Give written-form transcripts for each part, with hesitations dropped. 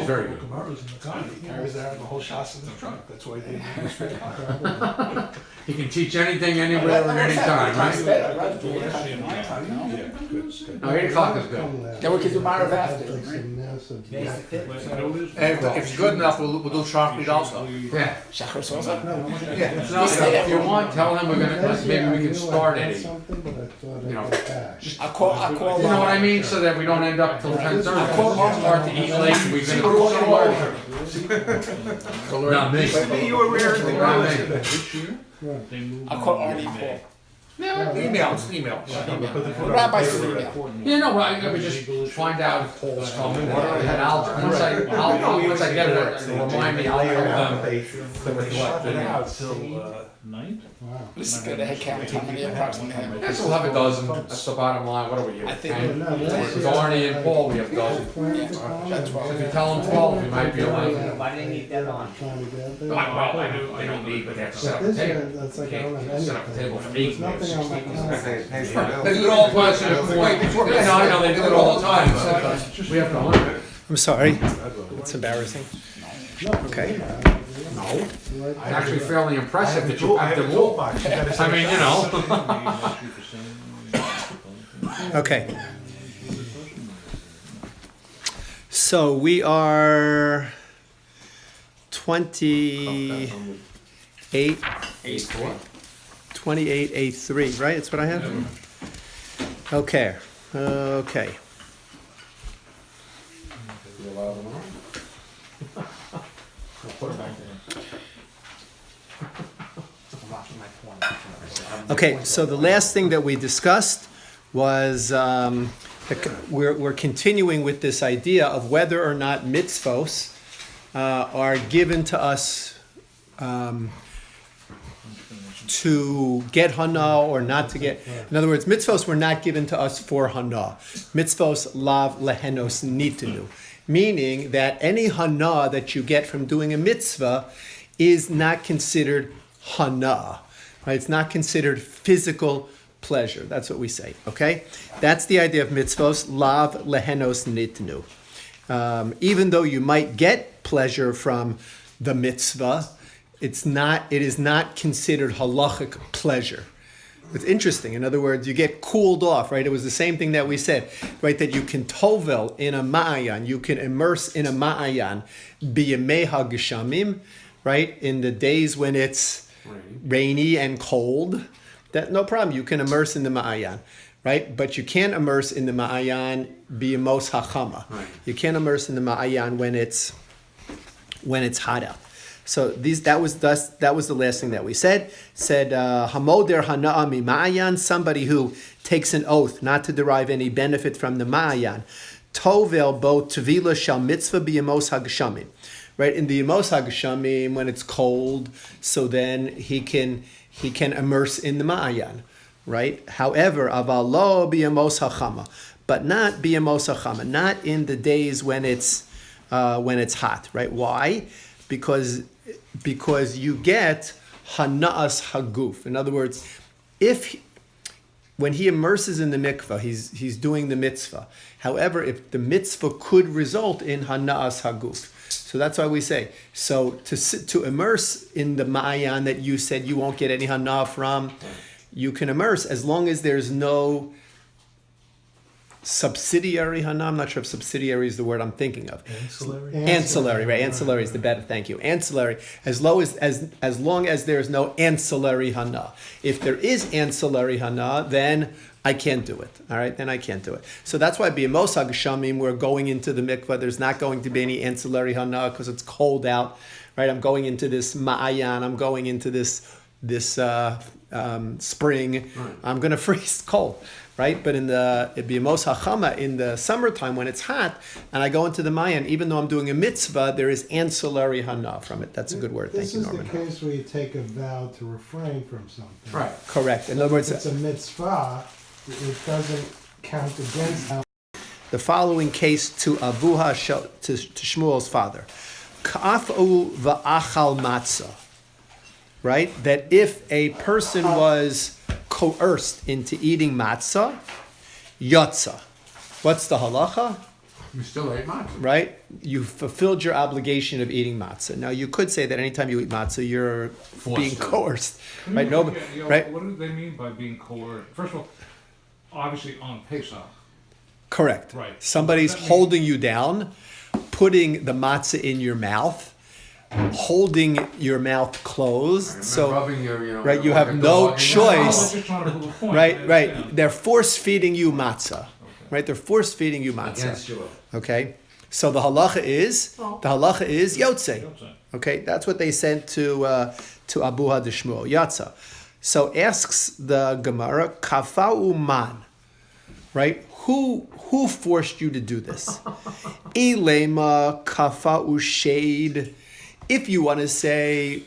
very good. Gemara's in the car. He carries that the whole shas in the truck. That's why they do straight He can teach anything, anywhere, and anytime, right? No, 8 o'clock is good. Then we can do Marav after. If it's good enough, we'll do Shachrit also. Yeah. Shachar Sosa? Yeah. So if you want, tell him we're gonna, maybe we can start at 8. You know, I'll call. You know what I mean? So that we don't end up till 10:30. Start to eat late, and we're gonna. Not me. Maybe you were rare in the Not world. me. I'll call Arnie and Paul. Emails. Rabbi's an email. Yeah, no, I would just find out if Paul's coming, or once I get it, remind me, I'll tell them. Till 9? This is good. I had count how many approximately have. Yes, we'll have a dozen, that's the bottom line, what are we here? I think- 10? With Arnie and Paul, we have a dozen. That's So if you why. tell them 12, we might be like, Why do they need that on? well, they don't need, but they have to set up a table. You can't set up a table for 8, we have 16. They do it all twice in a point. Yeah, no, I know, they do it all the time, but we have to learn it. I'm sorry. It's embarrassing. Okay. No, it's actually fairly impressive that you have them all. I mean, you know. Okay. So we are 28, 28A3, right? That's what I have? Okay. Okay. Okay, so the last thing that we discussed was we're continuing with this idea of whether or not mitzvos are given to us to get hana or not to get. In other words, mitzvos were not given to us for hana. Mitzvos lav lehenos nitenu, meaning that any hana that you get from doing a mitzvah is not considered hana. Right? It's not considered physical pleasure. That's what we say. Okay, that's the idea of mitzvos lav lehenos nitenu. Even though you might get pleasure from the mitzvah, it is not considered halachic pleasure. It's interesting. In other words, you get cooled off, right? It was the same thing that we said, right? That you can tovel in a ma'ayan, you can immerse in a ma'ayan, b'yamei hageshamim, right? In the days when it's rainy and cold, that no problem. You can immerse in the ma'ayan, right? But you can't immerse in the ma'ayan b'yamos hachama. Right. You can't immerse in the ma'ayan when it's hot out. So that was the last thing that we said. Said hamoder hana'a mima'ayan, somebody who takes an oath not to derive any benefit from the ma'ayan. Tovel bo tvila shal mitzvah b'yamos hageshamim. Right, in the yamos hageshamim when it's cold, so then he can immerse in the ma'ayan. Right. However, aval lo b'yamos hachama, but not b'yamos hachama, not in the days when it's hot. Right. Why? Because you get hana'as haguf. In other words, when he immerses in the mikvah, he's doing the mitzvah. However, if the mitzvah could result in hana'as haguf, so that's why we say, so to immerse in the ma'ayan that you said you won't get any hana from, you can immerse as long as there's no subsidiary hana. I'm not sure if subsidiary is the word I'm thinking of. Ancillary, right? Ancillary is the better. Thank you. Ancillary, as long as there's no ancillary hana. If there is ancillary hana, then I can't do it. All right, then I can't do it. So that's why b'yamos hageshamim we're going into the mikvah. There's not going to be any ancillary hana because it's cold out, right? I'm going into this ma'ayan. I'm going into this spring. Right. I'm going to freeze cold, right? But in the b'yamos hachama in the summertime when it's hot, and I go into the ma'ayan, even though I'm doing a mitzvah, there is ancillary hana from it. That's a good word. Thank you, Norman. This is the case where you take a vow to refrain from something. Right. Correct. In other words, if it's a mitzvah, it doesn't count against how. The following case to Avuha, to Shmuel's father. Ka'af'u va'achal matzah. Right? That if a person was coerced into eating matzah, yotza. What's the halacha? You still ate matzah. right? You fulfilled your obligation of eating matzah. Now, you could say that anytime you eat matzah, you're being to. coerced, I mean, right? No, you know, right? What do they mean by being coerced? First of all, obviously on Pesach. Correct. Right. Somebody's Does that mean- holding you down, putting the matzah in your mouth, holding your mouth closed. So, rubbing your, right, you like have a no dog in your choice. I mouth. was just trying to prove a point. right, I right. understand. They're force feeding you matzah, right? They're force feeding you Against matzah. you. Okay. So the halacha is yotze. Don't say. Okay, that's what they sent to Abuha de Shmuel, Yatza. So asks the Gemara, kafa'u man, right? Who forced you to do this? Ilema kafa'u shade. If you want to say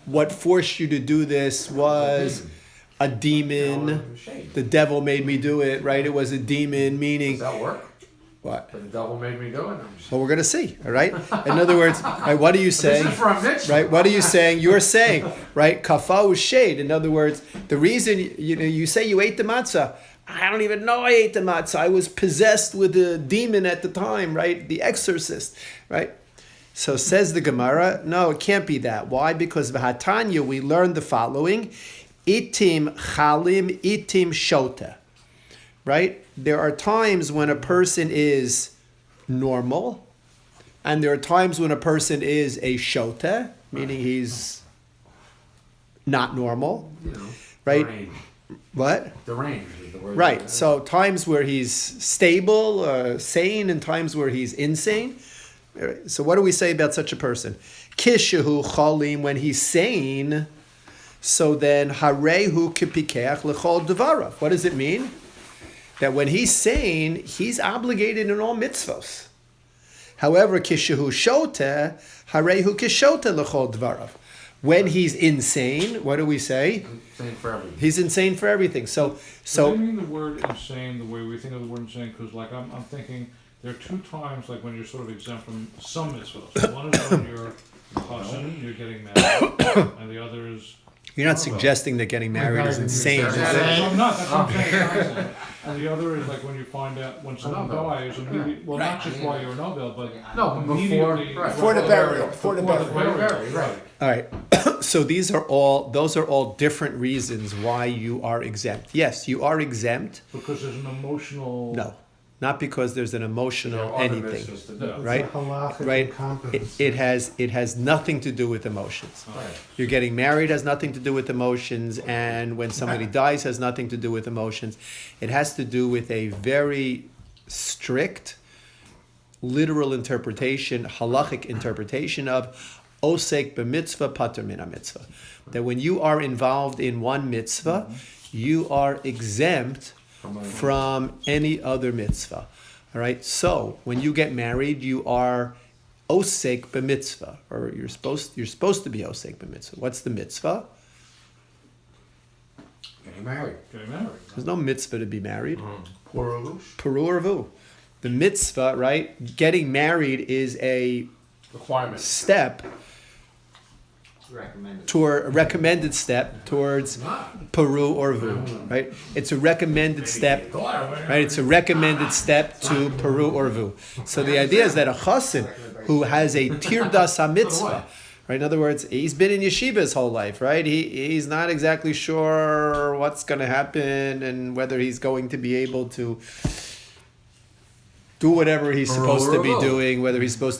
what forced you to do this was a demon, the devil made me do it, right? It was a demon, meaning Does that work? what? But the devil made me do it. I'm just... Well, we're going to see, all right? In other words, right, what are you saying? This is from Mitch. Right? What are you saying? You're saying, right? Kafa was shade. In other words, the reason you say you ate the matzah, I don't even know I ate the matzah. I was possessed with a demon at the time, right? The exorcist, right? So says the Gemara, no, it can't be that. Why? Because V'hatanya, we learned the following: itim chalim, itim shota. Right? There are times when a person is normal, and there are times when a person is a shota, meaning he's not normal, You know, right? Deranged. What? Deranged is the word. Right. So times where he's stable, sane, and times where he's insane. So what do we say about such a person? Kishahu chalim, when he's sane. So then harehu kipikeach lechol devarav. What does it mean? That when he's sane, he's obligated in all mitzvos. However, kishahu shota, harehu kishota lechol dvarav. When he's insane, what do we say? Same for everything. He's insane for everything. So Do they mean the word insane the way we think of the word insane? Because, like, I'm thinking there are two times, like, when you're sort of exempt from some mitzvahs. One is when you're chassan, you're getting married, and the other is. you're not suggesting that getting married is insane. No, is it? I'm not. That's what I'm saying. It's not insane. And the other is like when you find out when someone dies, immediately. Well, not just while you're a Nobel, but No, but before, immediately right. Before the burial. Before the burial, Right. All right. So those are all different reasons why you are exempt. Yes, you are exempt. Because there's an emotional. No, not because there's an emotional Other anything. mitzvahs to do. Yeah. Right? It's a halachic Right. incompetence. It has nothing to do with emotions. Right. You're getting married has nothing to do with emotions, and when somebody dies has nothing to do with emotions. It has to do with a very strict, literal interpretation, halachic interpretation of osek b'mitzvah pater min mitzvah. That when you are involved in one mitzvah, you are exempt from any other mitzvah. All right. So when you get married, you are osek b'mitzvah, or you're supposed to be osek b'mitzvah. What's the mitzvah? Getting married. Getting married. There's no mitzvah to be married. Poor Alush. Peru or vu. The mitzvah, right? Getting married is a Requirement. step Recommended. toward a recommended step towards Peru or vu, right? It's a recommended step, right? It's a recommended step to Peru or vu. So the idea is that a chassid who has a tirdas hamitzvah, right? In other words, he's been in yeshiva his whole life, right? He's not exactly sure what's going to happen and whether he's going to be able to do whatever he's supposed to be doing, whether he's going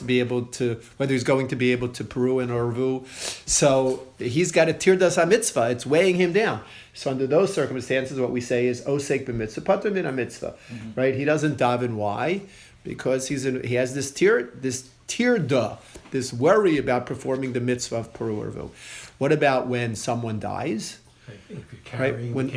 to be able to Peru and Orvu. So he's got a tirdas ha-mitzvah. It's weighing him down. So under those circumstances, what we say is osek b'mitzvah, pater min ha-mitzvah, right? He doesn't daven. Why? Because he has this tirda, this worry about performing the mitzvah of Peru or Orvu. What about when someone dies? Right? When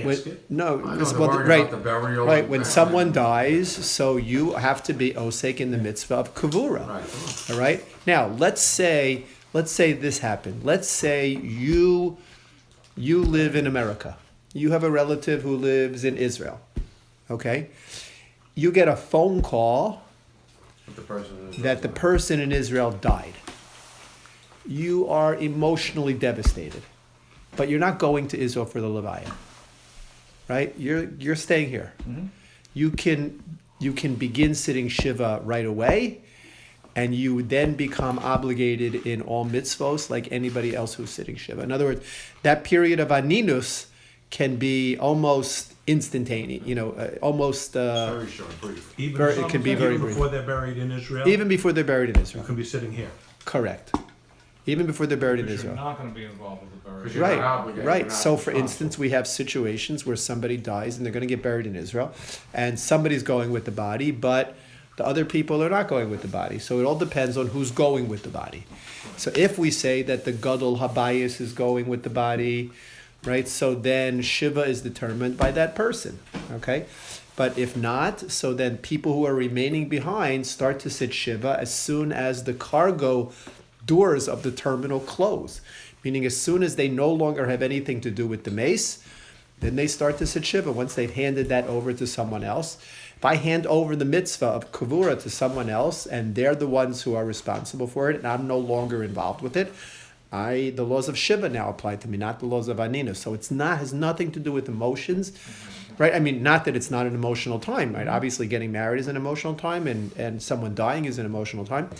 no, I know this- they're well, worried right, about the burial. right. When someone dies, so you have to be osek in the mitzvah of kavura. Right. All right. Now let's say this happened. Let's say you live in America. You have a relative who lives in Israel. Okay. You get a phone call But the person is that the person in Israel died. You are emotionally devastated, but you're not going to Israel for the Levaya, right? You're staying here. You can you can begin sitting Shiva right away, and you then become obligated in all mitzvos like anybody else who's sitting Shiva. In other words, that period of aninus can be almost instantaneous, almost, Very short, brief. it can be very brief. Before they're buried in Israel? Even before they're buried in You Israel. can be sitting here. Correct. Even before they're buried in Because you're Israel. not gonna be involved with the burial. Because you're not Right, obligated, you're right. not So, for responsible. instance, we have situations where somebody dies and they're going to get buried in Israel, and somebody's going with the body, but the other people are not going with the body. So it all depends on who's going with the body. So if we say that the Gadol Habayis is going with the body, right? So then Shiva is determined by that person, okay? But if not, so then people who are remaining behind start to sit Shiva as soon as the cargo doors of the terminal close. Meaning as soon as they no longer have anything to do with the mace, then they start to sit Shiva once they've handed that over to someone else. If I hand over the mitzvah of Kavura to someone else and they're the ones who are responsible for it and I'm no longer involved with it, the laws of Shiva now apply to me, not the laws of Anina. So has nothing to do with emotions, right? I mean, not that it's not an emotional time, right? Obviously getting married is an emotional time and someone dying is an emotional time.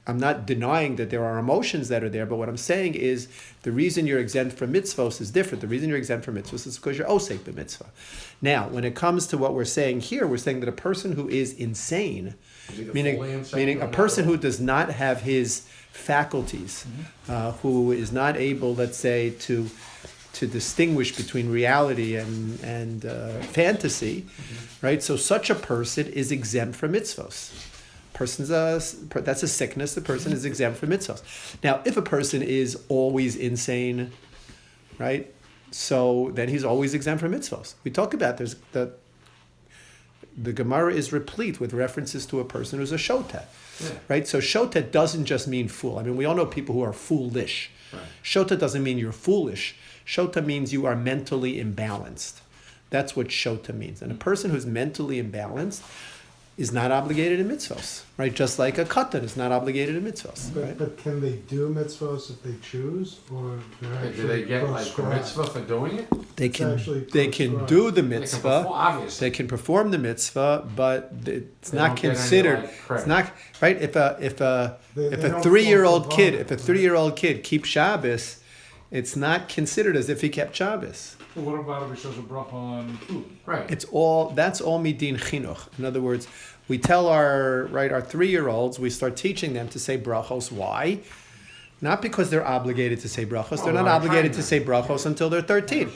I'm not denying that there are emotions that are there, but what I'm saying is the reason you're exempt from mitzvos is different. The reason you're exempt from mitzvos is because you're osek b'mitzvah. Now, when it comes to what we're saying here, we're saying that a person who is insane, meaning a person who does not have his faculties, who is not able, let's say, to distinguish between reality and fantasy, right? So such a person is exempt from mitzvos. That's a sickness. The person is exempt from mitzvahs. Now, if a person is always insane, right? So then he's always exempt from mitzvahs. We talk about the Gemara is replete with references to a person who's a shota, right? So shota doesn't just mean fool. I mean, we all know people who are foolish. Right. Shota doesn't mean you're foolish. Shota means you are mentally imbalanced. That's what shota means. And a person who's mentally imbalanced is not obligated in mitzvos, right? Just like a katan is not obligated in mitzvos, right? But can they do mitzvos if they choose, or they're Do they get like a proscribed? mitzvah for doing it? They actually can prescribed. do the They can mitzvah, perform, obviously. they can perform the mitzvah, but it's They not don't get any, considered. like, credit. It's not right. If a They don't 3-year-old fall kid, involved, if a 3-year-old kid keeps Shabbos, it's not considered as if he kept Shabbos. Well, what about if he says a bracha on food? Right. That's all midin chinuch. In other words, we tell our 3-year-olds, we start teaching them to say brachos. Why? Not because they're obligated to say brachos. They're not obligated to say brachos until they're 13.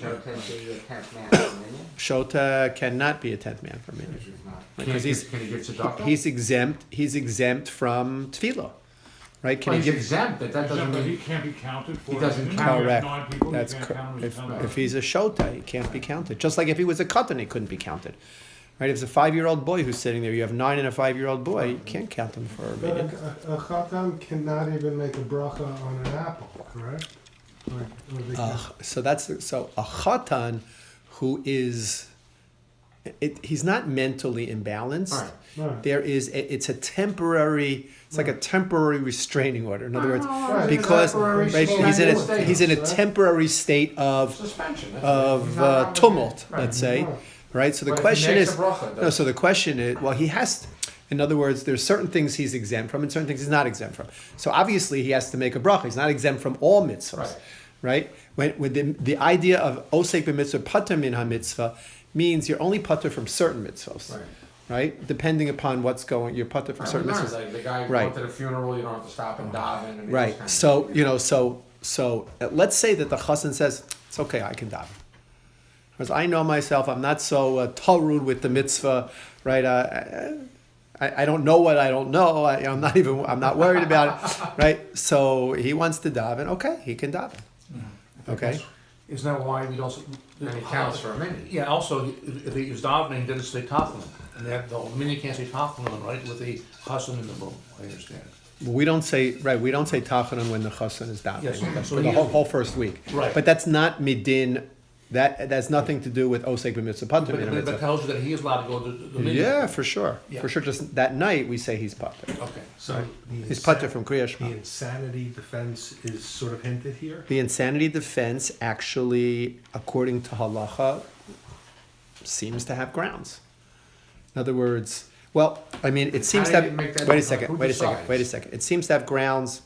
Shota cannot be a 10th man for me. Because Can he give tzedakah? He's exempt from tefillah, right? Can Well, he he's give? exempt, but that doesn't Except that he mean... can't be counted for. He doesn't if count. you have Correct. 9 people, That's you can't cor- count him as a 10 man. if he's a shota, he can't be counted. Just like if he was a katan, he couldn't be counted. Right? If it's a 5-year-old boy who's sitting there, you have 9 and a 5-year-old boy, you can't count him for a But minute. a chatan cannot even make a bracha on an apple, correct? Or they can. So a chatan who is, he's not mentally imbalanced. Right. Right. It's a temporary. It's like a temporary restraining order. In other words, Right. because Temporary right, suspension. he's in a temporary state of Suspension. That's it. He's not obligated. tumult. Right. Let's say, Right. right. So the But if he question makes is, a bracha, no. So the question is, well, he has. In other words, there's certain things he's exempt from, and certain things he's not exempt from. So obviously, he has to make a bracha. He's not exempt from all mitzvahs, right? When the idea of osek b'mitzvah pater min ha-mitzvah means you're only pater from certain mitzvahs, right? Depending upon what's going, you're pater from certain mitzvahs. Like the guy Right. going to the funeral, you don't have to stop and daven. And these Right. kind of So things. so let's say that the chassan says it's okay, I can daven. Because I know myself, I'm not so tarud with the mitzvah, right? I don't know what I don't know. I'm not worried about it, right? So he wants to daven. Okay, he can daven. Okay. Isn't that why we don't... And he counts for a minute. Yeah, also, if he was davening, he didn't say taflin. And the minute you can't say taflin, right, with the chassan in the room, I understand. We don't say tachanun when the chassan is davening. Yes, okay. So for the he- whole first week. Right. But that's not midin. That has nothing to do with osek b'mitzvah pater min But ha-mitzvah. it tells you that he is allowed to go to the minyan. Yeah, for sure. Yeah. For sure. Just that night we say he's pater. Okay. So He's pater from Kriya the Shema. insanity defense is sort of hinted here. The insanity defense actually, according to halacha, seems to have grounds. In other words, well, I mean, it seems How to do you make have, that wait a up? second, Who wait a second, decides? wait a second. It seems to have grounds,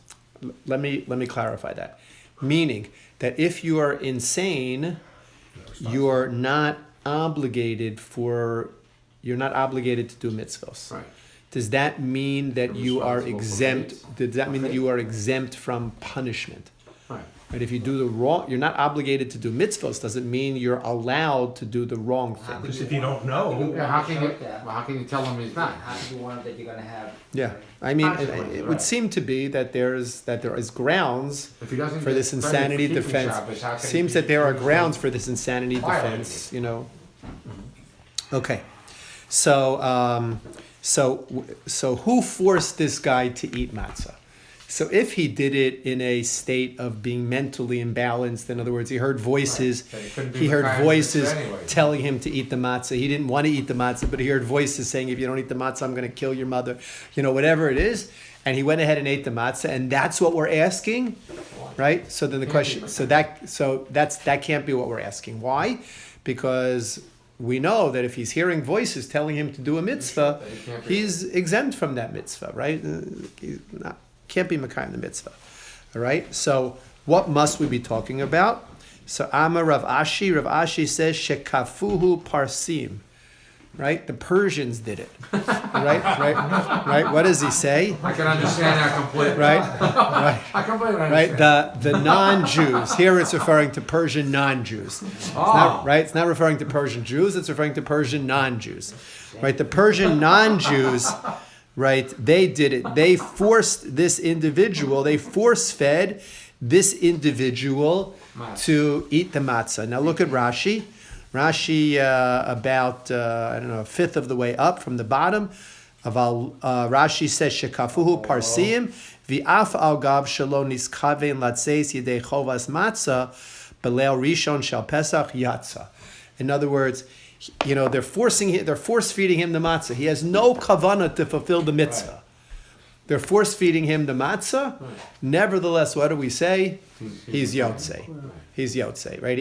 let me clarify that. Meaning that if you are insane, you're not obligated to do mitzvos. Right. Does that mean that you are responsible for exempt? faith. Does that mean that you are exempt from punishment? Right. Right? If you do the wrong, you're not obligated to do mitzvos. Doesn't mean you're allowed to do the wrong thing. Because if you don't know, Yeah, how can you tell him he's not? How do you want that you're gonna have? Yeah, I mean, Consequences, it right. would seem to be that there is grounds If he doesn't for get this credit insanity for keeping defense. Shabbos, how can Seems he that there are be grounds for this insanity violating defense. You know. Okay, so so who forced this guy to eat matzah? So if he did it in a state of being mentally imbalanced, in other words, he heard voices, Right. He couldn't be he heard Mekayim voices mitzvah anyway. telling him to eat the matzah. He didn't want to eat the matzah, but he heard voices saying, if you don't eat the matzah, I'm going to kill your mother. You know, whatever it is. And he went ahead and ate the matzah, and that's what we're asking, right? So then the question, that can't be what we're asking. Why? Because we know that if he's hearing voices telling him to do a mitzvah, he's exempt from that mitzvah, right? He's not, can't be Mekayim the mitzvah. All right? So what must we be talking about? So Amar Rav Ashi says, Shekafuhu Parsim. Right? The Persians did it. Right? What does he say? I can understand that completely. Right? I completely Right? understand. The non-Jews. Here it's referring to Persian non-Jews. It's not, right? It's not referring to Persian Jews, it's referring to Persian non-Jews. Right? The Persian non-Jews, right, they did it. They forced this individual, they force-fed this individual to eat the matzah. Now look at Rashi. Rashi, about, a fifth of the way up from the bottom. Rashi says, Shekafuhu parsim, v'af al gav shelo niskaven latzeis yedei chovas matzah, beleil rishon shal pesach yatza. In other words, they're force feeding him the matzah. He has no kavanah to fulfill the mitzvah. Right. They're force feeding him the matzah. Right. Nevertheless, what do we say? He's yotzei. He's yotzei, right?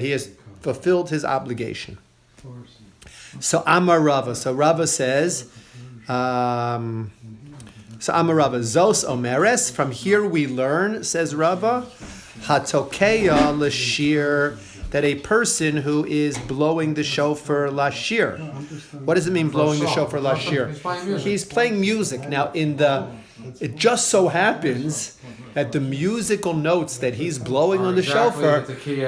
He has fulfilled his obligation. So Amar Rava. So Rava says, Amar Rava, Zos Omeres. From here we learn, says Rava, Hatokeya Lashir, that a person who is blowing the shofar lashir. What does it mean, blowing the shofar lashir? He's playing music. Now, it just so happens that the musical notes that he's blowing on the shofar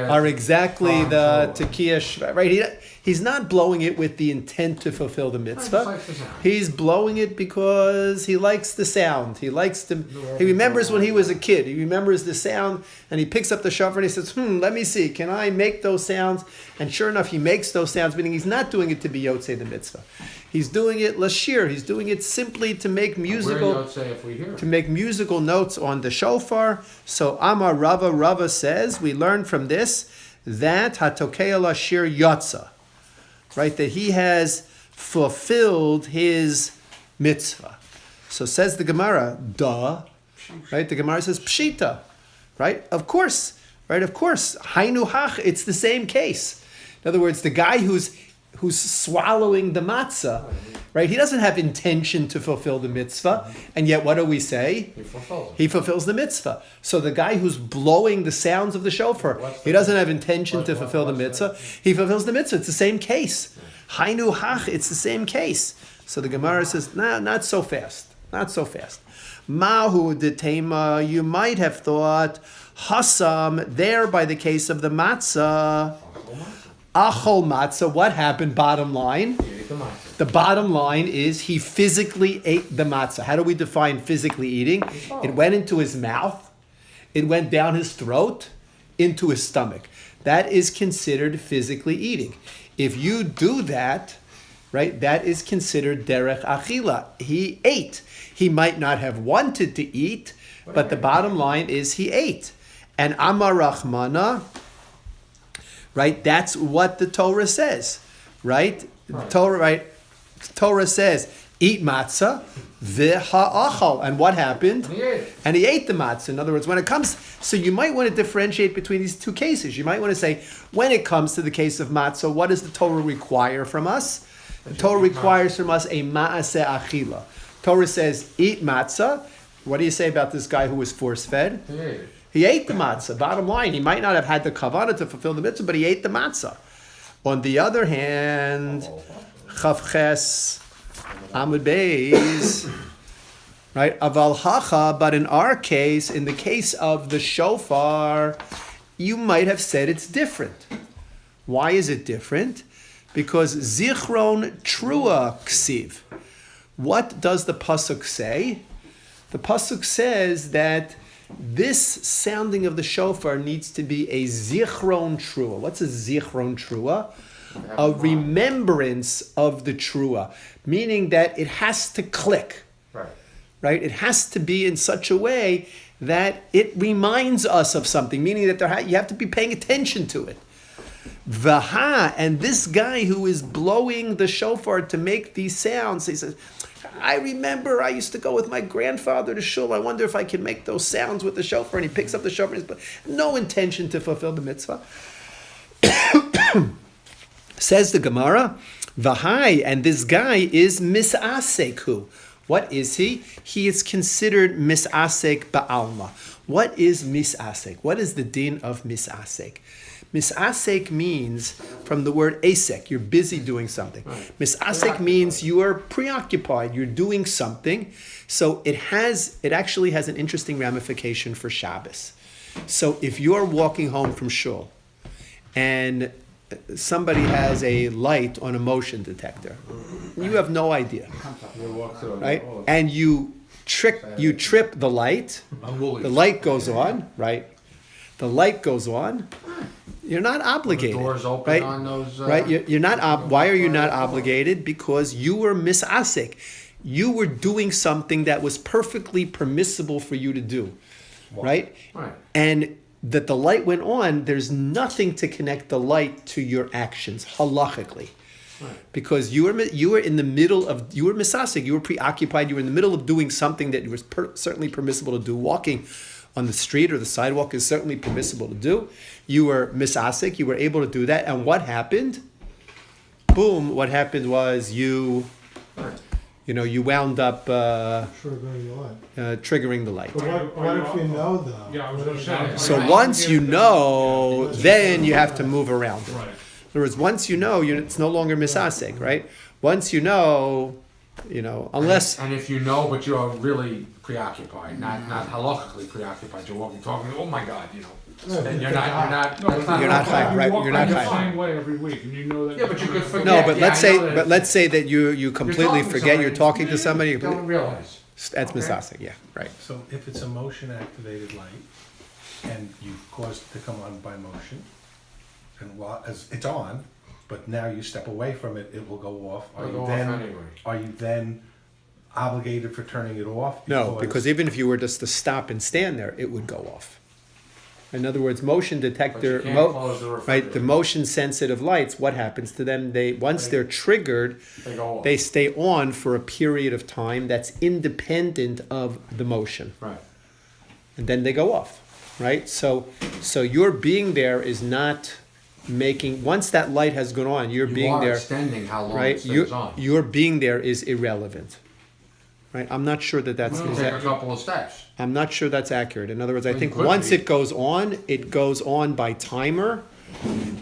are exactly the tekiah, right? He's not blowing it with the intent to fulfill the mitzvah. He's blowing it because he likes the sound. He remembers when he was a kid. He remembers the sound, and he picks up the shofar and he says, let me see, can I make those sounds? And sure enough, he makes those sounds, meaning he's not doing it to be yotzei the mitzvah. He's doing it lashir. He's doing it simply to make musical notes on the shofar. So Amar Rava says, we learn from this that hatokeya lashir yotza, right? That he has fulfilled his mitzvah. So says the Gemara, right? The Gemara says pshita, right? Of course, right? Of course, hainu hach. It's the same case. In other words, the guy who's swallowing the matzah, right? He doesn't have intention to fulfill the mitzvah, and yet what do we say? He fulfills the mitzvah. So the guy who's blowing the sounds of the shofar, he doesn't have intention to fulfill the mitzvah. He fulfills the mitzvah. It's the same case. Hainu hach. It's the same case. So the Gemara says, nah, not so fast. Not so fast. Mahu detema. You might have thought hasam there by the case of the matzah. Achol matzah, what happened, bottom line? The bottom line is he physically ate the matzah. How do we define physically eating? It went into his mouth, it went down his throat, into his stomach. That is considered physically eating. If you do that, right, that is considered derech achila. He ate. He might not have wanted to eat, but the bottom line is he ate. And Amar Rachmana, right? That's what the Torah says, right? Torah says, eat matzah, v'ha'achal. And what happened? And he ate the matzah. In other words, when it comes, so you might want to differentiate between these two cases. You might want to say, when it comes to the case of matzah, what does the Torah require from us? The Torah requires from us a ma'aseh achila. Torah says, eat matzah. What do you say about this guy who was force-fed? Yeah. He ate the matzah. Bottom line, he might not have had the kavanah to fulfill the mitzvah, but he ate the matzah. On the other hand, Chavches Amud Beis, right? Aval hacha, but in our case, in the case of the shofar, you might have said it's different. Why is it different? Because zichron trua ksiv. What does the pasuk say? The pasuk says that this sounding of the shofar needs to be a zichron trua. What's a zichron trua? A remembrance of the trua, meaning that it has to click. Right? It has to be in such a way that it reminds us of something, meaning that you have to be paying attention to it. Vaha, and this guy who is blowing the shofar to make these sounds, he says, I remember I used to go with my grandfather to shul. I wonder if I can make those sounds with the shofar. And he picks up the shofar and he's no intention to fulfill the mitzvah. Says the Gemara, Vahai, and this guy is misaseku. What is he? He is considered misasek ba'alma. What is misasek? What is the din of misasek? Misasek means from the word asek, you're busy doing something. Misasek means you are preoccupied, you're doing something. So it actually has an interesting ramification for Shabbos. So if you're walking home from shul and somebody has a light on a motion detector, you have no idea, right? And you trip the light, the light goes on, right? The light goes on. You're not obligated, The doors open right? on those. Right? You're not. Why are you not obligated? Because you were misasik. You were doing something that was perfectly permissible for you to do, right? Right. And that the light went on. There's nothing to connect the light to your actions halachically. Right. Because you were in the middle of, you were misasik, you were preoccupied, you were in the middle of doing something that was certainly permissible to do. Walking on the street or the sidewalk is certainly permissible to do. You were misasik, you were able to do that, and what happened? Boom, what happened was you wound up triggering the light. But what if you know though? Yeah, I was gonna say. So once you know, then you have to move around it. Right. In other words, once you know, it's no longer misasek, right? Once you know, unless And if you know, but you're really preoccupied, not halakhically preoccupied, you're walking, talking, oh my God, then you're not. You're not high, right? You're not the high. same way every week, and you know that. Yeah, but you could forget. No, but Yeah, let's say that you completely talking to forget you're somebody, talking to somebody. You don't realize. That's Okay. misasek, yeah, right. So if it's a motion-activated light, and you've caused it to come on by motion, and as it's on, but now you step away from it, it will go off. It'll go off anyway. Are you then obligated for turning it off? No, because even if you were just to stop and stand there, it would go off. In other words, motion detector, But you can't close the right? refrigerator. The motion sensitive lights. What happens to them? Once they're triggered, They go off. they stay on for a period of time that's independent of the motion, Right. and then they go off, right? So your being there is not making. Once that light has gone on, your You being are there, extending how long it right? stays on. Your being there is irrelevant, right? I'm not sure that that's. It'll is take that, a couple of steps. I'm not sure that's accurate. In other words, I Well, think it could once be. it goes on by timer,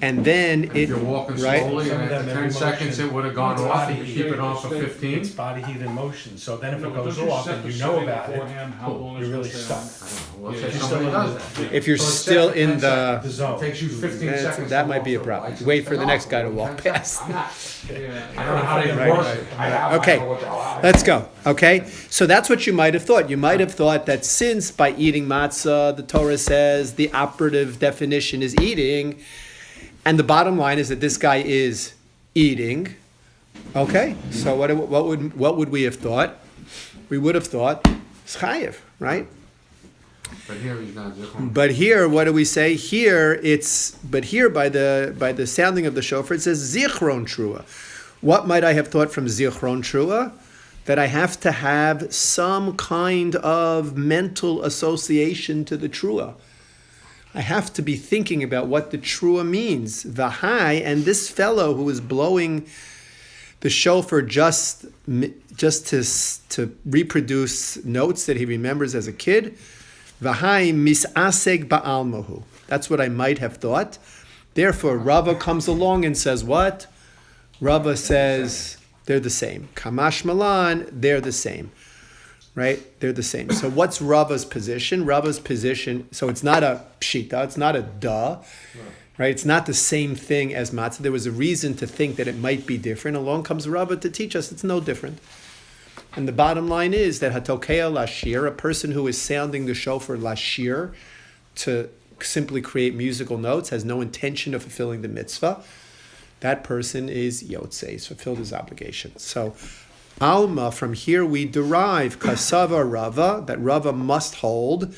and then If it you're walking right. slowly Some and of them after 10 every seconds motion- it would have gone It's off, body and you keep it on for 15. It's body heat in motion, so then if No, it but goes don't you off set and the you know setting about it, beforehand how long you're it's really gonna stay on? stuck. Let's Yeah, say you're somebody still does in that. If you're So it's still set for in 10 the, The zone. It takes you 15 seconds. that to might walk be a through. problem. Lights Wait are for the off. next guy to walk I'm not- past. I'm not- Yeah. I don't know how they Right, worse right, it. I Okay, don't know what the hell I- let's go. Okay, so that's what you might have thought. You might have thought that since by eating matzah, the Torah says the operative definition is eating, and the bottom line is that this guy is eating. Okay, so what would we have thought? We would have thought it's chayiv, right? But here he's not different. But here, what do we say? Here by the sounding of the shofar, it says zichron trua. What might I have thought from zichron trua? That I have to have some kind of mental association to the trua. I have to be thinking about what the trua means. Vahai, and this fellow who is blowing the shofar just to reproduce notes that he remembers as a kid. V'hai misaseg ba'almahu. That's what I might have thought. Therefore, Rava comes along and says what? Rava says they're the same. Kamash Malan, they're the same. Right? They're the same. So what's Rava's position? Rava's position, so it's not a pshita, it's not a duh. Right? It's not the same thing as matzah. There was a reason to think that it might be different. Along comes Rava to teach us it's no different. And the bottom line is that hatokea lashir, a person who is sounding the shofar lashir to simply create musical notes, has no intention of fulfilling the mitzvah, that person is yotzei, he's fulfilled his obligation. So, Alma, from here we derive kasava Rava, that Rava must hold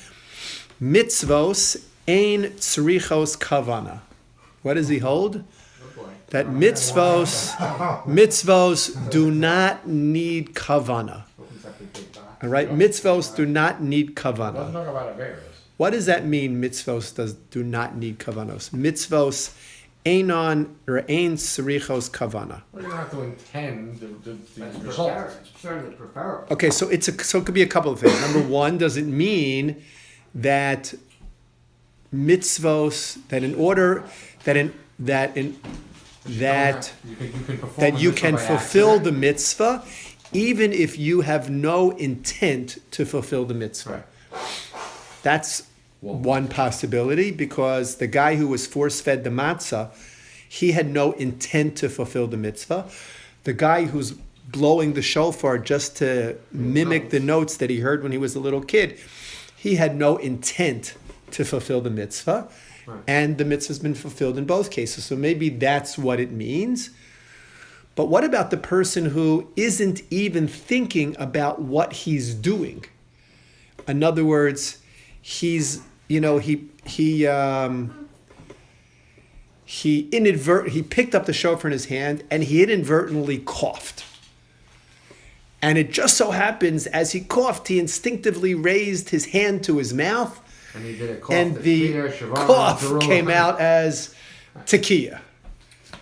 mitzvos ein tzrichos kavana. What does he hold? That mitzvos do not need kavana. All right, mitzvos do not need kavana. Let's talk about a various. What does that mean? Mitzvos do not need kavanos. Mitzvos einon or ein tzrichos kavana. Well, you don't have to intend the That's result. certainly preferable. Okay, so it could be a couple of things. Number one, does it mean that mitzvos that you can fulfill the mitzvah even if you have no intent to fulfill the mitzvah? That's one possibility, because the guy who was force-fed the matzah, he had no intent to fulfill the mitzvah. The guy who's blowing the shofar just to mimic the notes that he heard when he was a little kid, he had no intent to fulfill the mitzvah. And the mitzvah's been fulfilled in both cases. So maybe that's what it means. But what about the person who isn't even thinking about what he's doing? In other words, he picked up the shofar in his hand and he inadvertently coughed. And it just so happens, as he coughed, he instinctively raised his hand to his mouth, And he did a cough. and the cough came out as tekiah.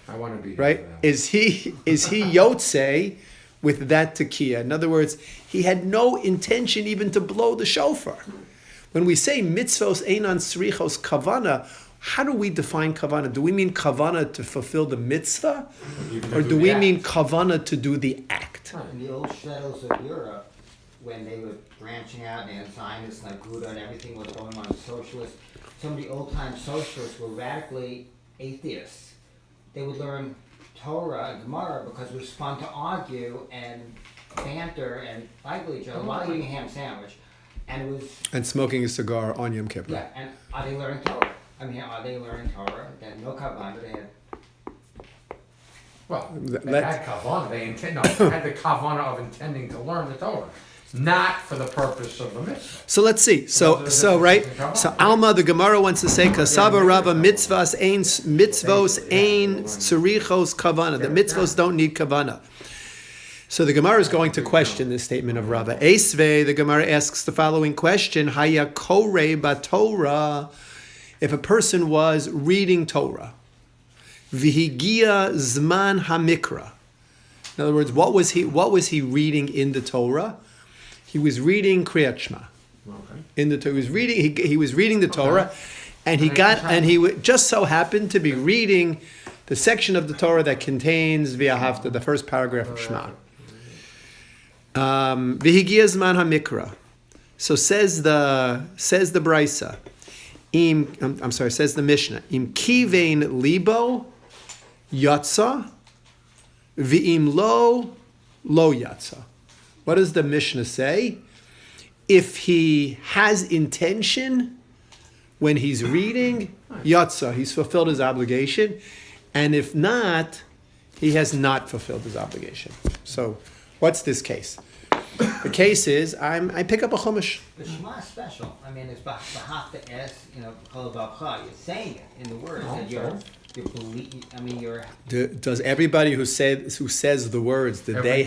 I want to be Right? Is he yotzei with that tekiah? In other words, he had no intention even to blow the shofar. When we say mitzvos einan tzrichos kavana, how do we define kavana? Do we mean kavana to fulfill the mitzvah, or do we mean kavana to do the act? In the old shtetls of Europe, when they were branching out and Zionists like Guda and everything was going on, socialists, some of the old-time socialists were radically atheists. They would learn Torah and Gemara because it was fun to argue and banter and fight with each other while eating a ham sandwich. And it was... And smoking a cigar on Yom Kippur. Yeah, and are they learning Torah? I mean, are they learning Torah? They had no kavanah, they had... Well, they had kavanah. They had the kavanah of intending to learn the Torah, not for the purpose of the mitzvah. So let's see. So Alma, the Gemara wants to say kasava Rava mitzvos ein tzrichos kavana. The mitzvos don't need kavana. So the Gemara is going to question this statement of Rava. Esvei, the Gemara asks the following question: Haya korei baTorah. If a person was reading Torah, vihigia zman hamikra. In other words, what was he reading in the Torah? He was reading Kriyat Shema. In the Torah, he was reading the Torah, and he just so happened to be reading the section of the Torah that contains V'ahavta, the first paragraph of Shema. V'higia zman hamikra. So says the Brisa. Says the Mishnah. Im kivein libo yatsa, v'im lo yatsa. What does the Mishnah say? If he has intention when he's reading, yatsa, he's fulfilled his obligation. And if not, he has not fulfilled his obligation. So, what's this case? The case is, I pick up a chumash. The Shema is special. I mean, it's B'hafta es, Kol Vavcha. You're saying it in the words that you're Does everybody who says the words, did they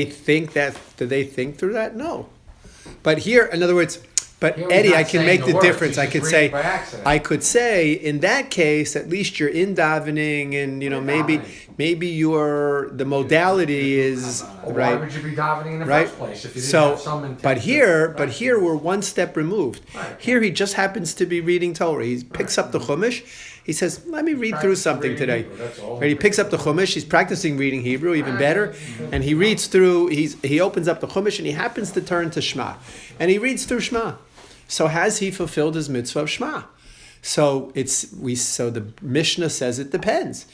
think through that? No. But here, in other words, But Here he's Eddie, not I can saying make the the words, difference. he's I just could reading say, by accident. I could say, in that case, at least you're in davening, and you know maybe your the modality is Well, why right. would you be davening in the Right. first place if you didn't So, have some intent? but here we're one step removed. Right. Here he just happens to be reading Torah. He picks up the Chumash. He says, "Let me read through practicing something reading today." Hebrew, that's all. Right? He picks up the Chumash. He's practicing reading Hebrew, even better, and he reads through. He opens up the Chumash and he happens to turn to Shema, and he reads through Shema. So has he fulfilled his mitzvah of Shema? So the Mishnah says it depends.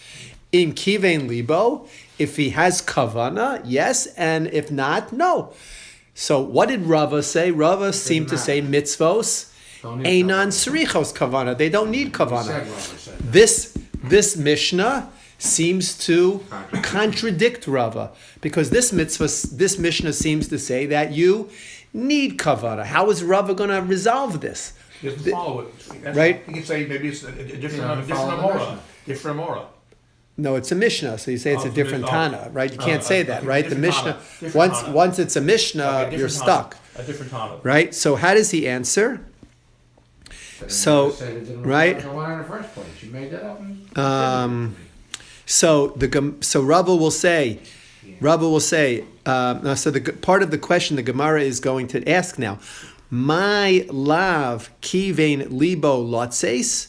In kivein libo, if he has kavana, yes, and if not, no. So what did Rava say? Rava seemed to say mitzvos Don't need einan srichos kavana. They don't need He kavana. said what I said. This Mishnah seems to contradict Rava, because this Mishnah seems to say that you need kavana. How is Rava going to resolve this? He doesn't follow it. That's- Right. He can say maybe it's a different follow the Amora. Mishnah. Different Amora. No, it's a Mishnah, so you say it's Oh, a different oh. Tana, right? You can't say that, right? The different Mishnah, Tana. Different Tana. once it's a Mishnah, Okay, you're different Tana. stuck, A different Tana. right? So how does he answer? But So, you said it didn't right. apply to one in the first place. You made that up. So Rava will say, now, so part of the question the Gemara is going to ask now, my lav kivein libo lotses,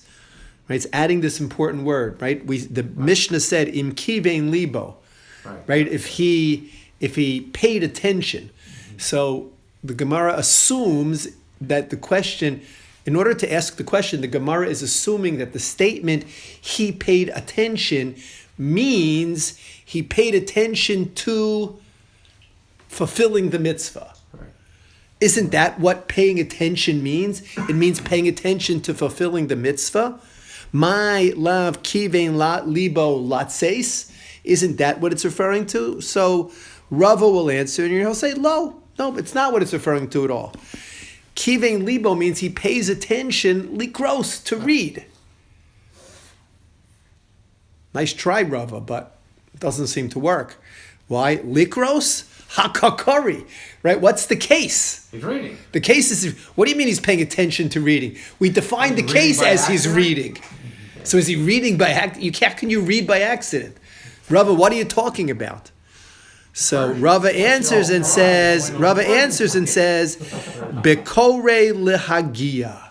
right? It's adding this important word, right? The Mishnah said im kivein libo, right? If he paid attention, so the Gemara assumes that the question, in order to ask the question, the Gemara is assuming that the statement he paid attention means he paid attention to fulfilling the mitzvah. Isn't that what paying attention means? It means paying attention to fulfilling the mitzvah. My lav kivein libo latses. Isn't that what it's referring to? So Rava will answer, and he'll say, no, it's not what it's referring to at all. Kivein libo means he pays attention, likros, to read. Nice try, Rava, but it doesn't seem to work. Why? Likros? Hakakari, right? What's the case? He's reading. The case is, what do you mean he's paying attention to reading? We define the case as he's reading. So is he reading by accident? Can you read by accident? Rava, what are you talking about? So Rava answers and says, Bekore lihagia.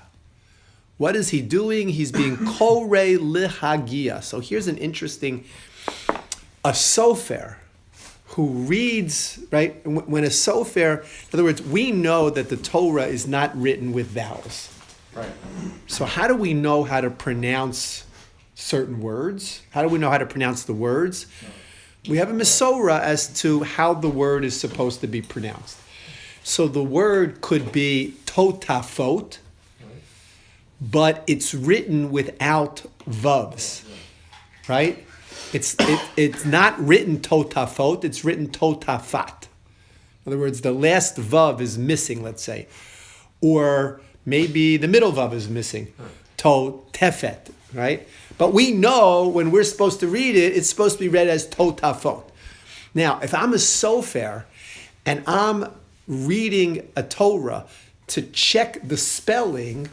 What is he doing? He's being kore lihagia. So here's an interesting, a sofer who reads, right? When a sofer, in other words, we know that the Torah is not written with vowels. Right. So how do we know how to pronounce certain words? How do we know how to pronounce the words? We have a Masorah as to how the word is supposed to be pronounced. So the word could be totafot, but it's written without vavs, right? It's not written totafot, it's written totafat. In other words, the last vav is missing, let's say. Or maybe the middle vav is missing. Totefet, right? But we know when we're supposed to read it, it's supposed to be read as totafot. Now, if I'm a sofer and I'm reading a Torah to check the spelling,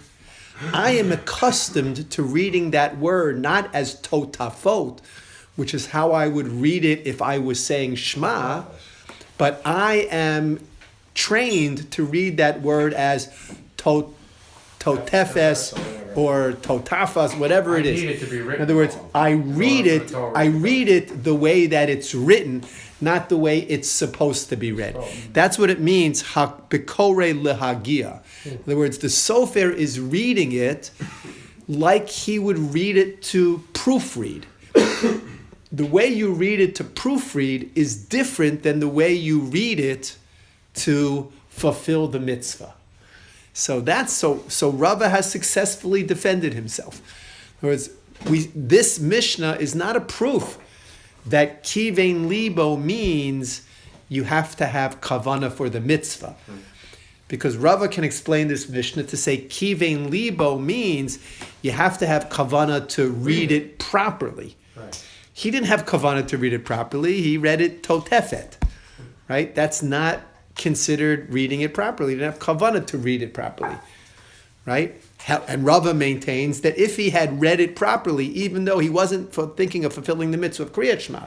I am accustomed to reading that word not as totafot, which is how I would read it if I was saying Shema, but I am trained to read that word as totefes or totafas, whatever it is. I need it to be written In other words, wrong. I read it the way that it's written, not the way it's supposed to be read. That's what it means, bekore lehagia. In other words, the sofer is reading it like he would read it to proofread. The way you read it to proofread is different than the way you read it to fulfill the mitzvah. So so Rava has successfully defended himself. In other words, this Mishnah is not a proof that kivein libo means you have to have kavana for the mitzvah. Because Rava can explain this Mishnah to say kivein libo means you have to have kavana to read it properly. Right. He didn't have kavana to read it properly. He read it totefet, right? That's not considered reading it properly. He didn't have kavana to read it properly. right? And Rava maintains that if he had read it properly, even though he wasn't thinking of fulfilling the mitzvah of Kriyat Shema,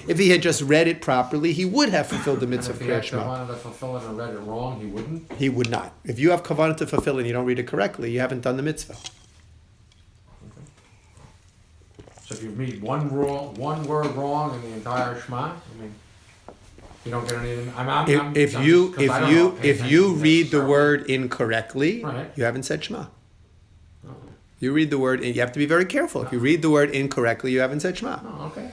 if he had just read it properly, he would have fulfilled the And mitzvah if of he had Kriyat Shema. kavanah to fulfill it and read it wrong, he wouldn't? He would not. If you have kavanah to fulfill it and you don't read it correctly, you haven't done the mitzvah. So if you read one word wrong in the entire Shema, I mean, you don't get anything. If you read the word incorrectly, Right. you haven't said Shema. You read the word, you have to be very careful. If you read the word incorrectly, you haven't said Shema. Oh, okay.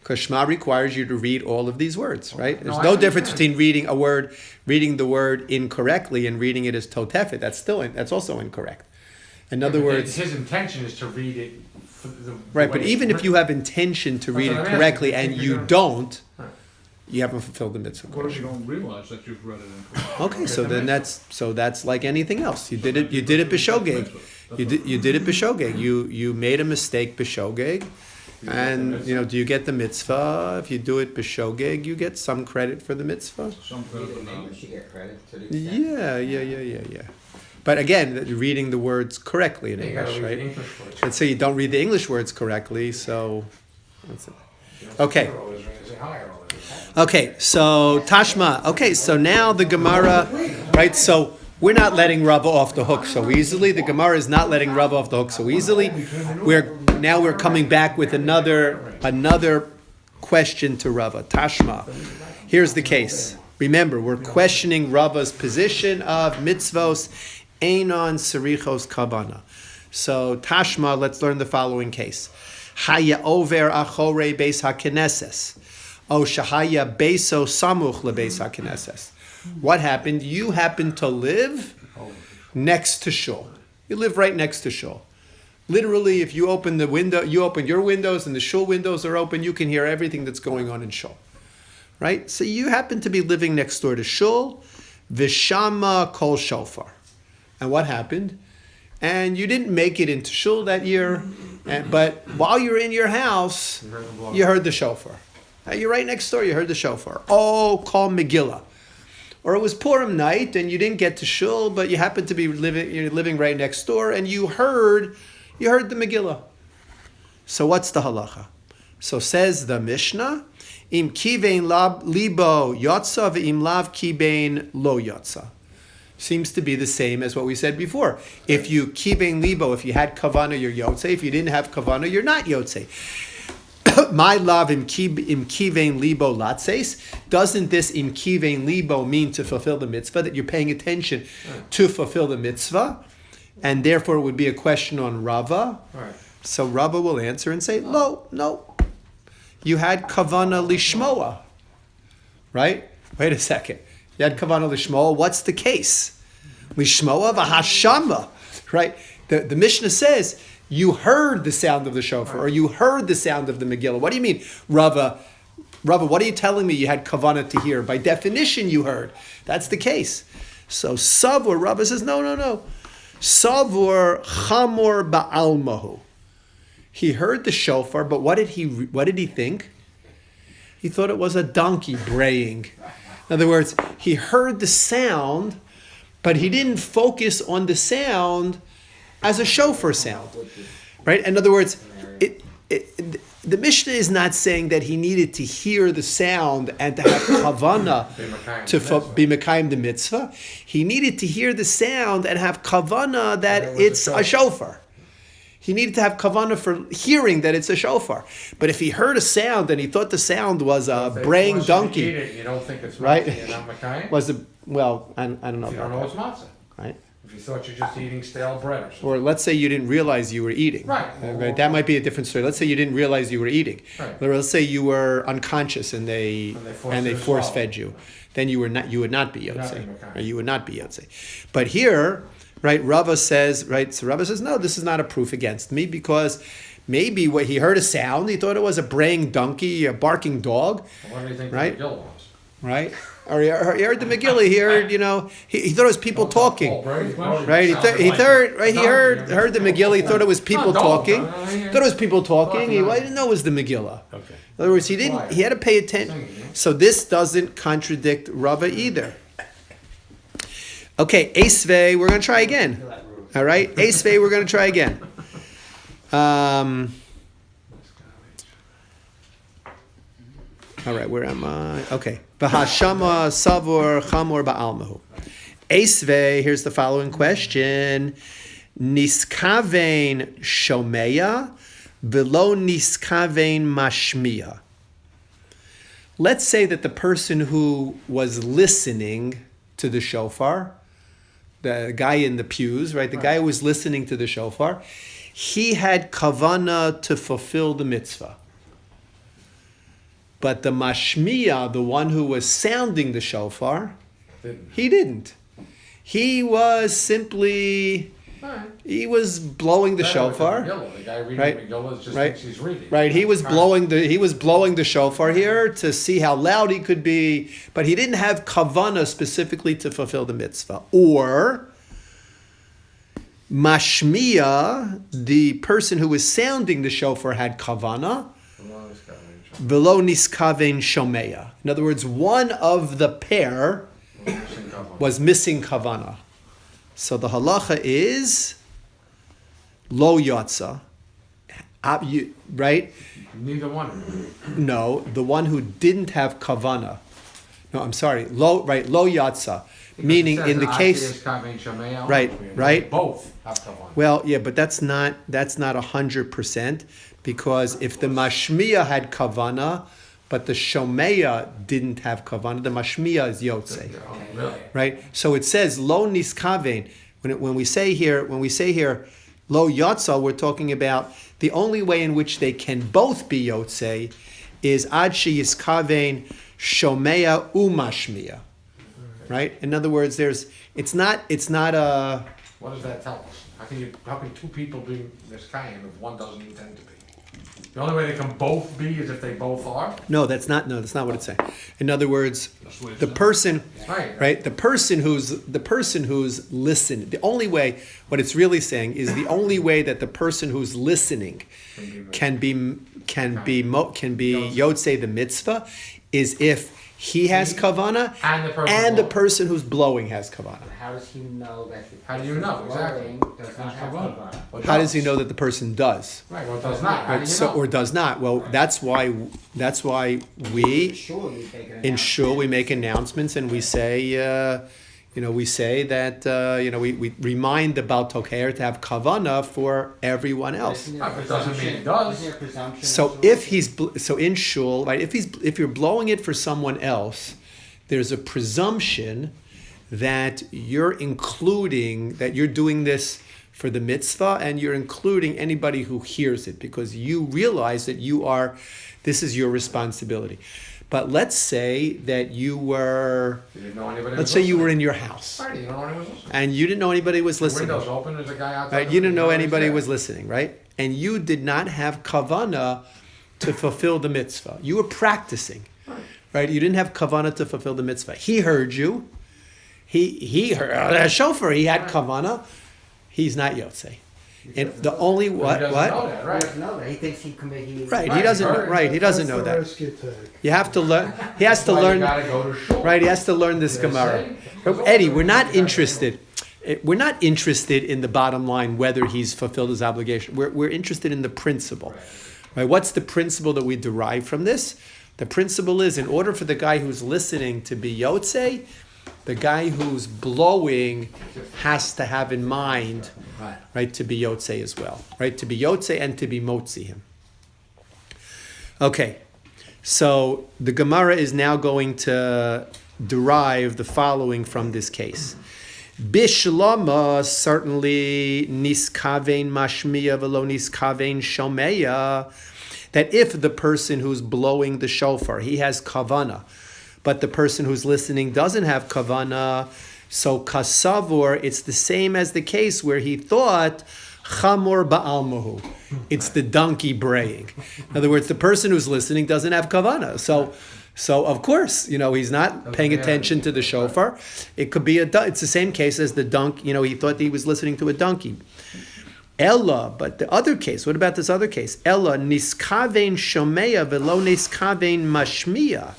Because Shema requires you to read all of these words, right? No, There's I no understand. difference between reading the word incorrectly and reading it as totefet. That's also incorrect. In other words, his intention is to read it. right, but even if you have intention to read what it I'm asking. correctly You and think you you're don't, Right. you haven't fulfilled the mitzvah. What if you don't realize that you've read it incorrectly? Okay, so then that's like anything else. You did it b'shogeg. You did it b'shogeg. You made a mistake b'shogeg, and do you get the mitzvah? If you do it b'shogeg, you get some credit for the mitzvah. Some credit or not. You get credit to the extent. Yeah. But again, reading the words correctly in You gotta English, read right? the English words. Let's say you don't read the English words correctly, so that's it. Okay. Okay, so Tashma. Okay, so now the Gemara, right? So we're not letting Rava off the hook so easily. The Gemara is not letting Rava off the hook so easily. We're coming back with another question to Rava. Tashma. Here's the case. Remember, we're questioning Rava's position of mitzvos einon serichos kavana. So Tashma, let's learn the following case. Haya over achore beis hakeneses. O shahaya beso samuch lebeis hakeneses. What happened? You happen to live next to shul. You live right next to shul. Literally, if you open the window, you open your windows and the shul windows are open, you can hear everything that's going on in shul. Right? So you happen to be living next door to shul, vishama kol shofar. And what happened? And you didn't make it into shul that year, but while you're in your house, you heard the shofar. Now you're right next door, you heard the shofar. Oh, call Megillah. Or it was Purim night and you didn't get to shul, but you happened to be living right next door and you heard the Megillah. So what's the halacha? So says the Mishnah, Im kivein libo yotza ve'im lav kivein lo yotza. Seems to be the same as what we said before. If you kivein libo, if you had kavana, you're yotze. If you didn't have kavana, you're not yotze. My love im kivein libo latses. Doesn't this im kivein libo mean to fulfill the mitzvah, that you're paying attention to fulfill the mitzvah? And therefore it would be a question on Rava. Right. So Rava will answer and say, no. You had kavana lishmoa. Right? Wait a second. You had kavana lishmoa. What's the case? Lishmoa v'hashama. Right? The Mishnah says, you heard the sound of the shofar, or you heard the sound of the Megillah. What do you mean, Rava, what are you telling me you had kavanah to hear? By definition, you heard. That's the case. So Savur, Rava says, no. Savur chamor ba'almahu. He heard the shofar, but what did he think? He thought it was a donkey braying. In other words, he heard the sound, but he didn't focus on the sound as a shofar sound, right? In other words, the Mishnah is not saying that he needed to hear the sound and to have kavanah to be mekayim the mitzvah. He needed to hear the sound and have kavanah that it's a shofar. He needed to have kavanah for hearing that it's a shofar. But if he heard a sound and he thought the sound was a braying donkey, You don't think it's right? matzah, you're not mekayim? Was it? Well, I don't know You don't know about it's that, matzah. right? If you thought you're just eating stale bread or something. Or let's say you didn't realize you were eating. Right. That might be a different story. Let's say you didn't realize you were eating. Right. Or let's say you were unconscious and they they force fed you. Then you would not be not be yotze. mekayim. Right? You would not be yotze. But here, right, Rava says, no, this is not a proof against me, because maybe when he heard a sound, he thought it was a braying donkey, a barking dog, What do you think Right. the Megillah was? right? Or he heard the Megillah. He heard, he thought it was people talking. Right, he heard the Megillah. He thought it was people talking. Thought it was people talking. He didn't know it was the Megillah. Okay. In other words, he had to pay attention. So this doesn't contradict Rava either. Okay, Esvei, we're going to try again. All right, Esvei, we're going to try again. All right, where am I? Okay. V'hashama savor chamor ba'almahu. Esvei, here's the following question. Niskavein shomeya v'lo niskavein mashmiya. Let's say that the person who was listening to the shofar, the guy in the pews, right? The guy who was listening to the shofar, he had kavana to fulfill the mitzvah. But the mashmiya, the one who was sounding the shofar, he didn't. He was simply, he was blowing the shofar. The guy reading Right. Megillah just Right. thinks he's reading. Right, he was blowing the shofar here to see how loud he could be, but he didn't have kavana specifically to fulfill the mitzvah. Or mashmiya, the person who was sounding the shofar had kavana. Velo niskavein shomeya. In other words, one of the pair was missing kavana. So the halacha is lo yatsa. Right? Neither one. No, the one who didn't have kavana. No, I'm sorry. Lo yatsa. Meaning in the case. Right. Both have kavana. Well, yeah, but that's not 100%, because if the mashmiya had kavana, but the shomeya didn't have kavana, the mashmiya is yotze. Really? Right? So it says lo niskavein. When we say here lo yatsa, we're talking about the only way in which they can both be yotze is ad sheyiskavein shomeya umashmiya. Right? In other words, it's not a. What does that tell us? How can two people be this kind if one doesn't intend to be? The only way they can both be is if they both are? No, that's not what it's saying. In other words, That's what it the says. person, Right. the person who's listening. The only way, what it's really saying is the only way that the person who's listening can be yotzei the mitzvah is if he has kavana And the person the person who's blowing has kavana. How does he know that the How do you know? blowing Exactly. does not have Kavana. kavana? Well, How does he know that the person does? Right, well, it does not. How do Right, you so know? or does not? Well, that's why we Sure, you take it in shul we make announcements and we say that we remind the Baal Toker to have kavana for everyone else. It doesn't mean it does. Isn't there presumption? So in shul, right? If you're blowing it for someone else, there's a presumption that you're doing this for the mitzvah, and you're including anybody who hears it because you realize that this is your responsibility. But let's say that You didn't know anybody let's say you were in your house Right, you don't know anyone was listening. and you didn't know anybody was The listening. window's open, there's a guy outside. Right? You didn't know he's anybody there. was listening, right? And you did not have kavana to fulfill the mitzvah. You were practicing, right? You didn't have kavana to fulfill the mitzvah. He heard you. He heard a shofar. He had kavana. He's not yotzei. And the only He doesn't know that, He right? doesn't know that. He thinks he can be. Right? He doesn't. heard. Right? He doesn't know That's the that. risk you take. You have to learn. He has to Why you learn. gotta go to shul. Right? He has to learn this They Gemara. say. But Eddie, we're not interested. We're not interested in the bottom line whether he's fulfilled his obligation. We're interested in the principle. Right? What's the principle that we derive from this? The principle is, in order for the guy who's listening to be yotzei, the guy who's blowing has to have in mind, right, to be yotzei as well, right, to be yotzei and to be motzi him. Okay, so the Gemara is now going to derive the following from this case. Bishlama, certainly niskavein mashmiya velo niskavein shomeya, that if the person who's blowing the shofar, he has kavana, but the person who's listening doesn't have kavana, so kasavur, it's the same as the case where he thought chamor ba'almahu. It's the donkey braying. In other words, the person who's listening doesn't have kavana. So of course, he's not paying attention to the shofar. It could be it's the same case as the donkey. He thought that he was listening to a donkey. Ella, but the other case, what about this other case? Ella niskavein shomeya velo niskavein mashmiya.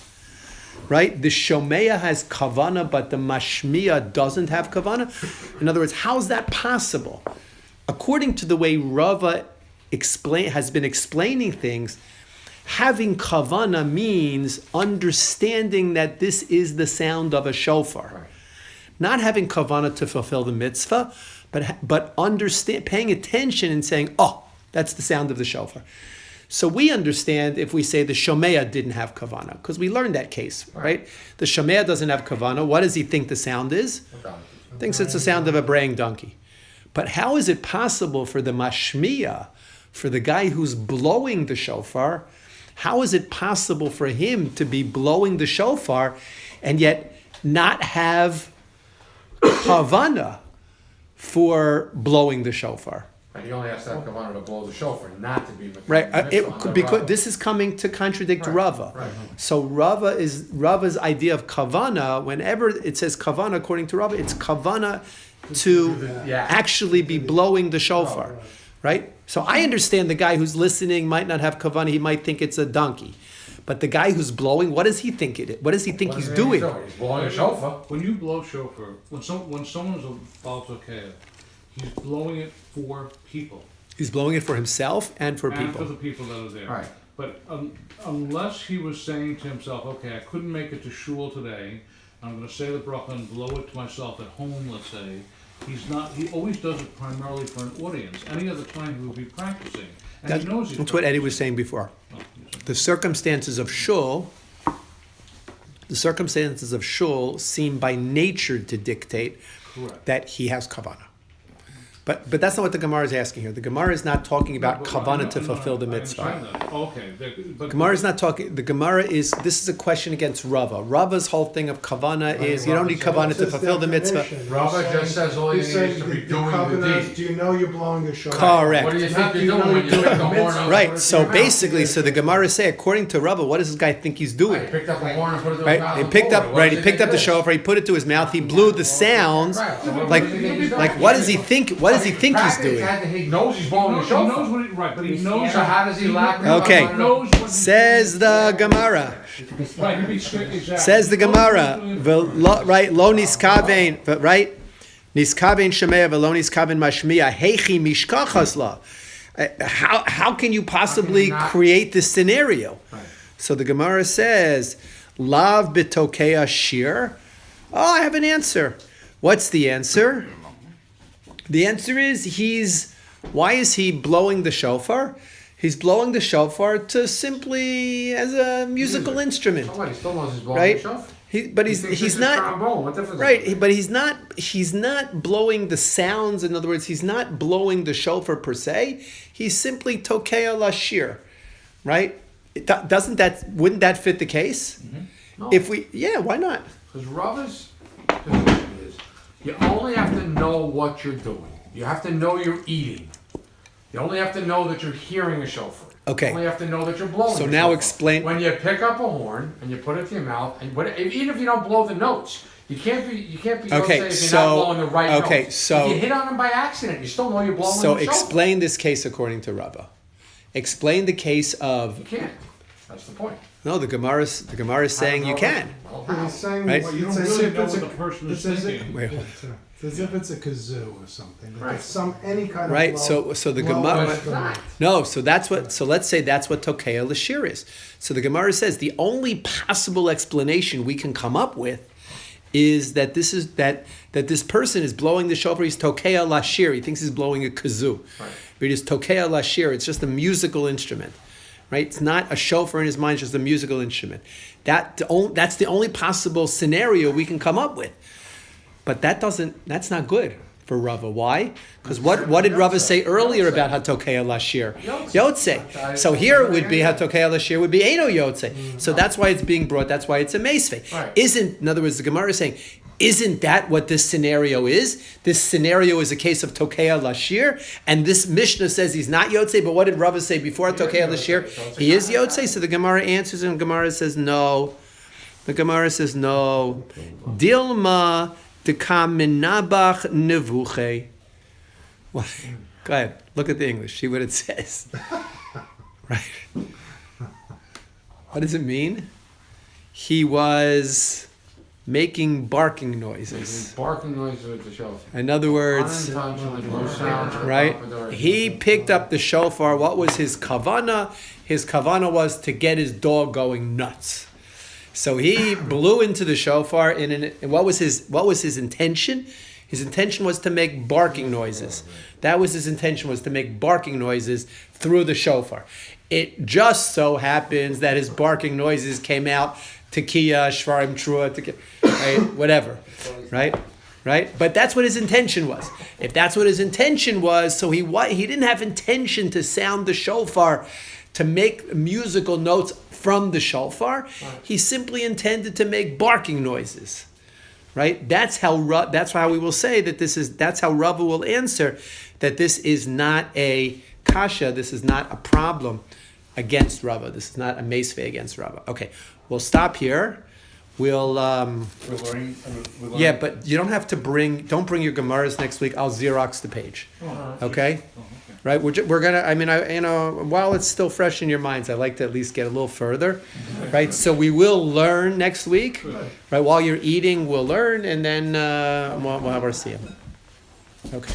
right? The Shomea has kavana, but the Mashmiya doesn't have kavana. In other words, how is that possible? According to the way Rava has been explaining things, having kavana means understanding that this is the sound of a shofar. Right. Not having kavana to fulfill the mitzvah, but paying attention and saying, oh, that's the sound of the shofar. So we understand if we say the Shomea didn't have kavana, because we learned that case, right? The Shomea doesn't have kavana. What does he think the sound is? Thinks it's the sound of a braying donkey. But how is it possible for the mashmiya, for the guy who's blowing the shofar, how is it possible for him to be blowing the shofar and yet not have kavana for blowing the shofar? And he only has to have kavanah to blow the shofar, not to be Right, mitzvah. because this is coming to contradict Right, Rava. right. So Rava's idea of kavana. Whenever it says kavana, according to Rava, it's kavana to Yeah. actually be blowing the shofar, right? So I understand the guy who's listening might not have kavana; he might think it's a donkey, but the guy who's blowing, what does he think it is? What does he think he's doing? He's blowing a shofar. When you blow shofar, when someone's a Baal Tokea, he's blowing it for people. He's blowing it for himself and for And people. for the people that are there. Right. But unless he was saying to himself, okay, I couldn't make it to shul today, I'm going to say the bracha and blow it to myself at home, let's say, he always does it primarily for an audience. Any other time he would be practicing. And he knows he's That's what Eddie was saying before. practicing. The circumstances of shul seem by nature to dictate Correct. that he has kavana. But that's not what the Gemara is asking here. The Gemara is not talking about kavana to fulfill the mitzvah. I understand that. Okay. But Gemara is not talking. The Gemara is. This is a question against Rava. Rava's whole thing of kavana is you don't need kavana to fulfill the mitzvah. Rava just says all you need is to be doing the deed. Do you know you're blowing a shofar? Correct. What do you think you're doing when you pick the horn up? Right. So basically, so the Gemara say, according to Rava, what does this guy think he's doing? He picked up a horn and put it to his Right. mouth. He and picked blew up. it. What Right. does He picked think up the it is? shofar. He put it to his mouth. He blew the sounds. Right. So Like, what does he think he's doing? like what does he think? What does he think he's Practice, doing? He knows he's blowing the he shofar. knows what right, but he knows. So how does he lack? Okay. He knows what he's Says the Gemara. Right, he'd be exactly. Says the Gemara. Right. Lo niskaven. Right. Niskaven shemea velo niskaven mashmiya. Heichi mishkachas la. How can you possibly create this scenario? Right. So the Gemara says, Lav bitokea shir. Oh, I have an answer. What's the answer? The answer is why is he blowing the shofar? He's blowing the shofar to simply as a musical instrument, Oh, what, he still knows he's blowing right? the shofar. But He thinks he's it's a not trombone. What difference? right. But he's not blowing the sounds. In other words, he's not blowing the shofar per se. He's simply tokea lashir, right? Wouldn't that fit the case? No. Why not? Because Rava's position is, you only have to know what you're doing. You have to know you're eating. You only have to know that you're hearing a shofar. Okay. You only have to know that you're blowing. So a now shofar. explain- When you pick up a horn and you put it to your mouth, and even if you don't blow the notes, you can't be. Okay, If you're so- not blowing the right okay, notes. so- if you hit on them by accident, you still know you're blowing So the shofar. explain this case according to Rava. Explain the case of You can't. That's the point. no. The Gemara is saying you can. Well, how? He's saying Right. Well, you it's don't as really if know it's what a- the person it's is as if- thinking. Wait, It's as if it's a kazoo or something. Like Right. it's any kind of Right, blow- so the blow Gemara- instrument. No, so let's say that's what Tokea Lashir is. So the Gemara says the only possible explanation we can come up with is that this person is blowing the shofar. He's Tokea Lashir. He thinks he's blowing a kazoo. Right. But it is Tokea Lashir. It's just a musical instrument. Right? It's not a shofar in his mind, it's just a musical instrument. That's the only possible scenario we can come up with. But that's not good for Rava. Why? Because what did Rava say earlier about Hatokea Lashir? Yotze. So here it would be Hatokea Lashir would be Eino Yotze. So that's why it's being brought, that's why it's a Meisve. Right. In other words, the Gemara is saying, isn't that what this scenario is? This scenario is a case of Tokea Lashir, and this Mishnah says he's not Yotze, but what did Rava say before Tokea Lashir? He is Yotze, so the Gemara answers and the Gemara says no. The Gemara says no. Dilma dekaminabach nevuche. Go ahead, look at the English, see what it says. Right. What does it mean? he was making barking noises. Barking noises with the shofar. In other words, Unintentionally, no sound. right? Proper He door. picked up the shofar. What was his kavana? His kavana was to get his dog going nuts. So he blew into the shofar, and what was his intention? His intention was to make barking noises. That was his intention, was to make barking noises through the shofar. It just so happens that his barking noises came out Tekiah, Shvarim, Trua, right? Whatever, right? Right? But that's what his intention was. If that's what his intention was, so he didn't have intention to sound the shofar, to make musical notes from the shofar. He simply intended to make barking noises. Right? That's how we will say that that's how Rava will answer that this is not a kasha, this is not a problem against Rava. This is not a meisvei against Rava. Okay, we'll stop here. We'll yeah, but you don't have to don't bring your Gemaras next week. I'll Xerox the page. Okay? Right? We're gonna, while it's still fresh in your minds, I like to at least get a little further. Right? So we will learn next week. Right? While you're eating, we'll learn, and then we'll have our siyum. Okay.